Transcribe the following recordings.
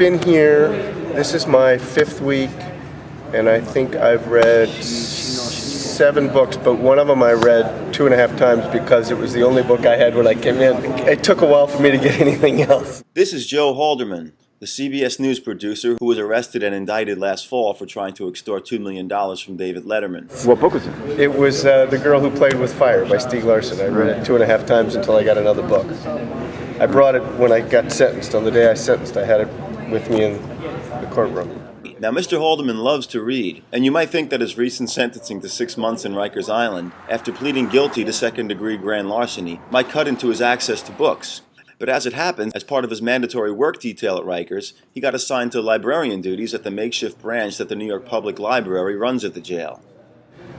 been here, this is my 5th week, and I think I've read 7 books, but one of them I read 2.5 times because it was the only book I had when I came in. It took a while for me to get anything else. This is Joe Halderman, the CBS News producer who was arrested and indicted last fall for trying to extort $2 million from David Letterman. What book was it? It was The Girl Who Played with Fire by Stieg Larsson. I read it 2.5 times until I got another book. I brought it when I got sentenced. On the day I sentenced, I had it with me in the courtroom. Now, Mr. Halderman loves to read, and you might think that his recent sentencing to 6 months in Rikers Island, after pleading guilty to second-degree grand larceny, might cut into his access to books. But as it happens, as part of his mandatory work detail at Rikers, he got assigned to librarian duties at the makeshift branch that the New York Public Library runs at the jail.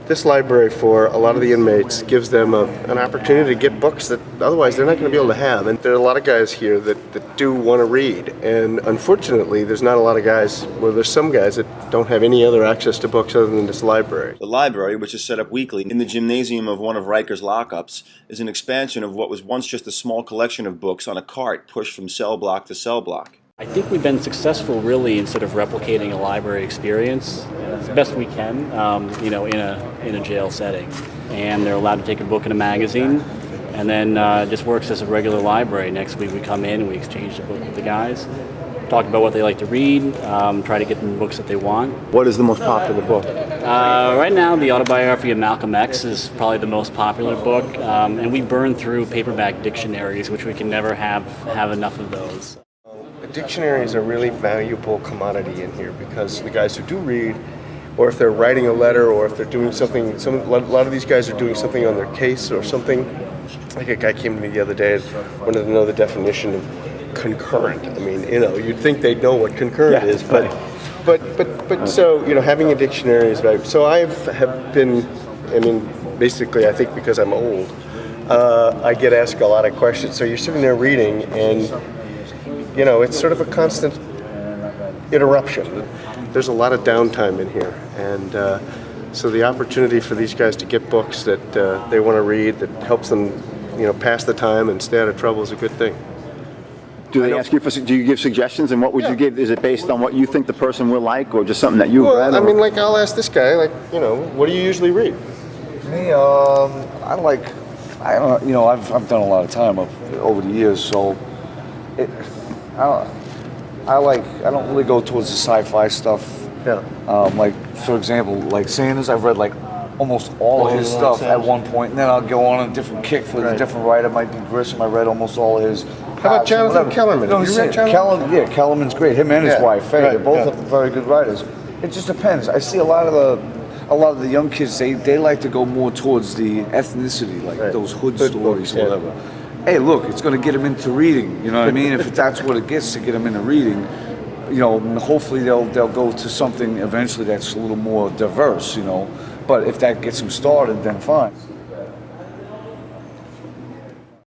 This library, for a lot of the inmates, gives them an opportunity to get books that otherwise they're not going to be able to have. And there are a lot of guys here that do want to read. And unfortunately, there's not a lot of guys, well, there's some guys that don't have any other access to books other than this library. The library, which is set up weekly in the gymnasium of one of Rikers' lockups, is an expansion of what was once just a small collection of books on a cart pushed from cell block to cell block. I think we've been successful really in sort of replicating a library experience as best we can, in a jail setting. And they're allowed to take a book and a magazine, and then it just works as a regular library. Next week we come in and we exchange the book with the guys, talk about what they like to read, try to get them the books that they want. What is the most popular book? Right now, the autobiography of Malcolm X is probably the most popular book, and we burn through paperback dictionaries, which we can never have enough of those. Dictionaries are a really valuable commodity in here because the guys who do read, or if they're writing a letter, or if they're doing something, a lot of these guys are doing something on their case or something. Like a guy came to me the other day and wanted to know the definition of concurrent. I mean, you'd think they'd know what concurrent is, but so, having a dictionary is valuable. So have been, basically I think because I'm old, I get asked a lot of questions. So you're sitting there reading and it's sort of a constant interruption. There's a lot of downtime in here, and so the opportunity for these guys to get books that they want to read, that helps them, pass the time and stay out of trouble is a good thing. Do they ask you do you give suggestions, and what would you give? Is it based on what you think the person will like, or just something that you've read? Well, I'll ask this guy, what do you usually read? Me, I've done a lot of time over the years, so I don't really go towards the sci-fi stuff. Yeah. For example, like Sanders, I've read almost all of his stuff at one point, and then I'll go on a different kick for a different writer. Might be Grisham. I read almost all of his. How about Jonathan Kellerman? No, you read Jonathan? Kellerman's great. Him and his wife, Faye, they're both yeah. very good writers. It just depends. I see a lot of the young kids. They like to go more towards the ethnicity, those hood stories or whatever. Hey, look, it's going to get them into reading. You know what I mean? If that's what it gets to get them into reading, hopefully they'll go to something eventually that's a little more diverse. But if that gets them started, then fine.